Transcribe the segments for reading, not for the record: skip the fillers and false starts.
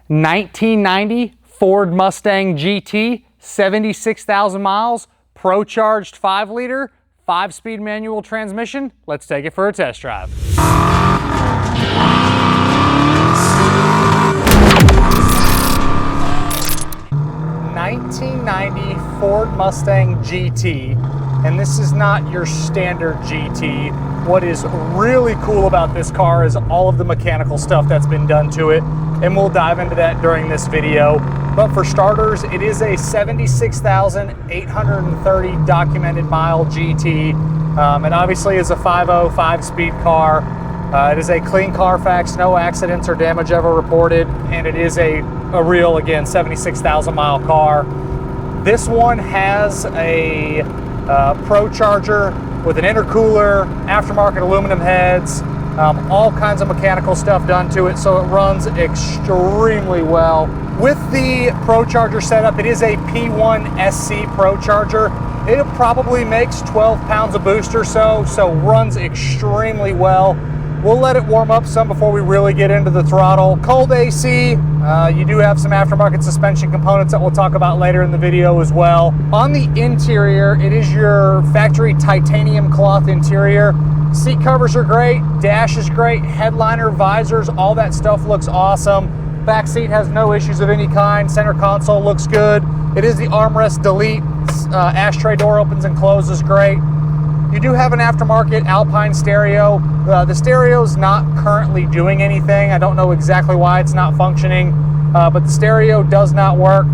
1990 Ford Mustang GT, 76,000 miles, Procharged 5-liter, 5-speed manual transmission. Let's take it for a test drive. 1990 Ford Mustang GT, and this is not your standard GT. What is really cool about this car is all of the mechanical stuff that's been done to it, and we'll dive into that during this video. But for starters, it is a 76,830 documented mile GT. It obviously is a 5.0 5-speed car. It is a clean Carfax, no accidents or damage ever reported, and it is a real, again, 76,000 mile car. This one has a Pro Charger with an intercooler, aftermarket aluminum heads, all kinds of mechanical stuff done to it, so it runs extremely well. With the Pro Charger setup, it is a P-1SC Pro Charger. It probably makes 12 pounds of boost or so runs extremely well. We'll let it warm up some before we really get into the throttle. Cold AC, you do have some aftermarket suspension components that we'll talk about later in the video as well. On the interior, it is your factory titanium cloth interior. Seat covers are great, dash is great, headliner, visors, all that stuff looks awesome. Back seat has no issues of any kind. Center console looks good. It is the armrest delete. Ashtray door opens and closes great. You do have an aftermarket Alpine stereo. The stereo is not currently doing anything. I don't know exactly why it's not functioning, but the stereo does not work.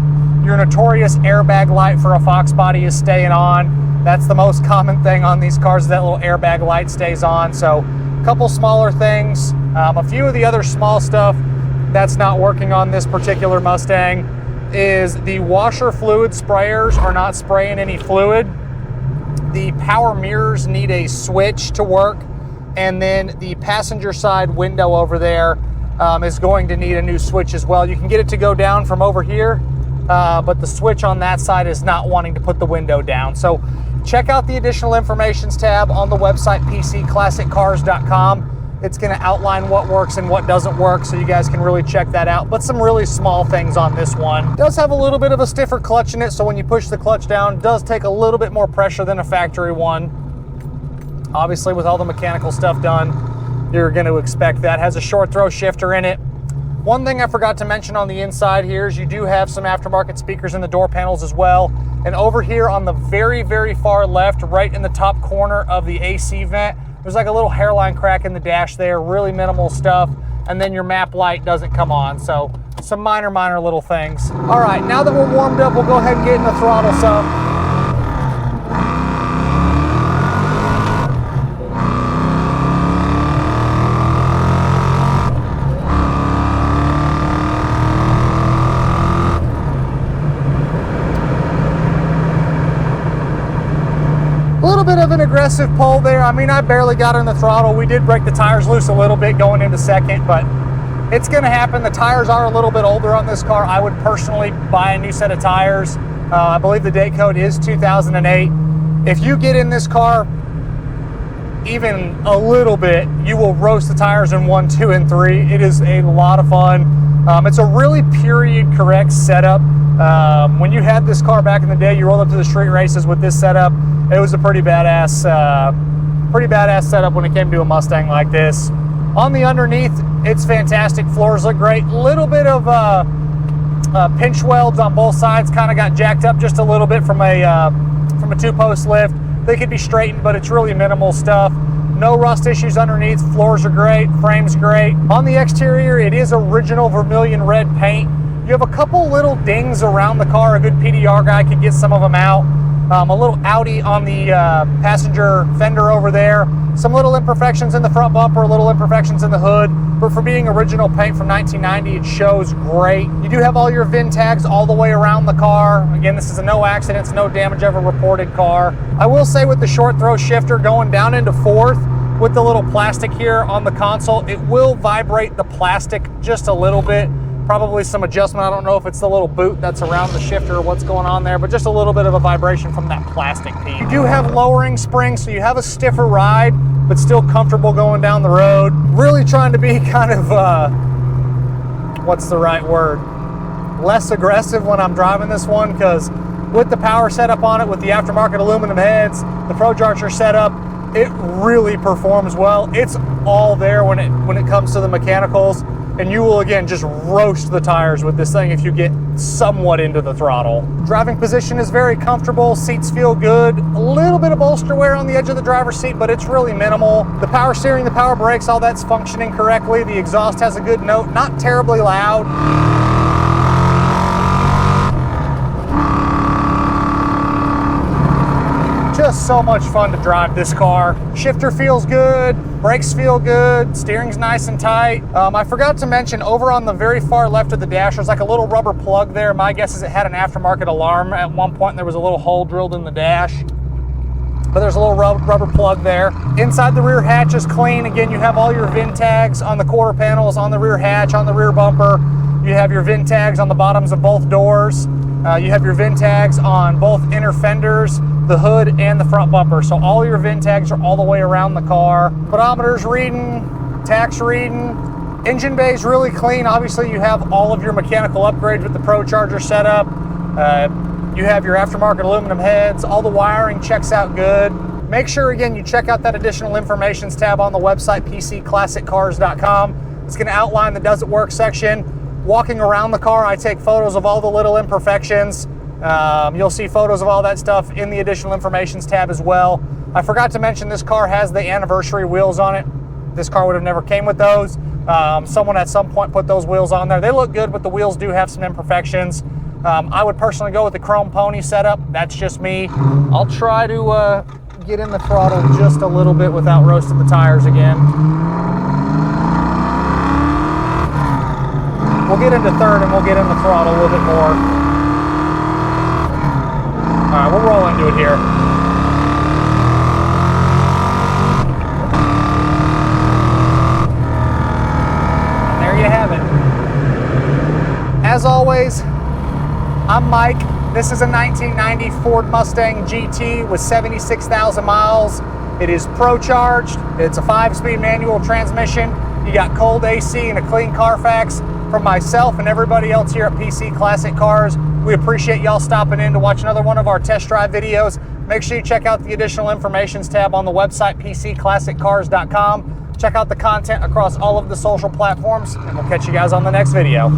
Your notorious airbag light for a Fox body is staying on. That's the most common thing on these cars, that little airbag light stays on. So a couple smaller things. A few of the other small stuff that's not working on this particular Mustang is the washer fluid sprayers are not spraying any fluid. The power mirrors need a switch to work, and then the passenger side window over there is going to need a new switch as well. You can get it to go down from over here, but the switch on that side is not wanting to put the window down. So check out the additional informations tab on the website pcclassiccars.com. It's going to outline what works and what doesn't work, so you guys can really check that out. But some really small things on this one. It does have a little bit of a stiffer clutch in it, so when you push the clutch down, it does take a little bit more pressure than a factory one. Obviously, with all the mechanical stuff done, you're going to expect that. It has a short throw shifter in it. One thing I forgot to mention on the inside here is you do have some aftermarket speakers in the door panels as well. And over here on the very, very far left, right in the top corner of the AC vent, there's like a little hairline crack in the dash there, really minimal stuff. And then your map light doesn't come on. So some minor little things. All right, now that we're warmed up, we'll go ahead and get in the throttle some. A little bit of an aggressive pull there. I mean, I barely got in the throttle. We did break the tires loose a little bit going into second, but it's gonna happen. The tires are a little bit older on this car. I would personally buy a new set of tires. I believe the date code is 2008. If you get in this car even a little bit, you will roast the tires in 1, 2, and 3. It is a lot of fun. It's a really period correct setup. When you had this car back in the day, you rolled up to the street races with this setup. It was a pretty badass setup when it came to a Mustang like this. On the underneath, it's fantastic. Floors look great. Little bit of pinch welds on both sides. Kind of got jacked up just a little bit from a 2-post lift. They could be straightened, but it's really minimal stuff. No rust issues underneath. Floors are great. Frame's great. On the exterior, it is original Vermillion Red paint. You have a couple little dings around the car. A good PDR guy could get some of them out. A little Audi on the passenger fender over there. Some little imperfections in the front bumper, little imperfections in the hood. But for being original paint from 1990, it shows great. You do have all your VIN tags all the way around the car. Again, this is a no accidents, no damage ever reported car. I will say with the short throw shifter going down into fourth, with the little plastic here on the console, it will vibrate the plastic just a little bit. Probably some adjustment. I don't know if it's the little boot that's around the shifter or what's going on there, but just a little bit of a vibration from that plastic piece. You do have lowering springs, so you have a stiffer ride, but still comfortable going down the road. Really trying to be kind of what's the right word? Less aggressive when I'm driving this one, because with the power setup on it, with the aftermarket aluminum heads, the Procharger setup, it really performs well. It's all there when it comes to the mechanicals, and you will again just roast the tires with this thing if you get somewhat into the throttle. Driving position is very comfortable, seats feel good, a little bit of bolster wear on the edge of the driver's seat, but it's really minimal. The power steering, the power brakes, all that's functioning correctly. The exhaust has a good note, not terribly loud. Just so much fun to drive this car. Shifter feels good, brakes feel good, steering's nice and tight. I forgot to mention, over on the very far left of the dash, there's like a little rubber plug there. My guess is it had an aftermarket alarm at one point, and there was a little hole drilled in the dash. But there's a little rubber plug there. Inside the rear hatch is clean. Again, you have all your VIN tags on the quarter panels, on the rear hatch, on the rear bumper. You have your VIN tags on the bottoms of both doors. You have your VIN tags on both inner fenders, the hood, and the front bumper. So all your VIN tags are all the way around the car. Pedometer's reading, tax reading. Engine bay is really clean. Obviously, you have all of your mechanical upgrades with the Procharger setup. You have your aftermarket aluminum heads. All the wiring checks out good. Make sure, again, you check out that additional informations tab on the website, pcclassiccars.com. It's going to outline the Does It Work section. Walking around the car, I take photos of all the little imperfections. You'll see photos of all that stuff in the additional informations tab as well. I forgot to mention this car has the anniversary wheels on it. This car would have never came with those. Someone at some point put those wheels on there. They look good, but the wheels do have some imperfections. I would personally go with the chrome pony setup. That's just me. I'll try to get in the throttle just a little bit without roasting the tires again. We'll get into third and we'll get in the throttle a little bit more. All right, we'll roll into it here. And there you have it. As always, I'm Mike. This is a 1990 Ford Mustang GT with 76,000 miles. It is Procharged. It's a 5-speed manual transmission. You got cold AC and a clean Carfax. From myself and everybody else here at PC Classic Cars, we appreciate y'all stopping in to watch another one of our test drive videos. Make sure you check out the additional informations tab on the website, pcclassiccars.com. Check out the content across all of the social platforms, and we'll catch you guys on the next video.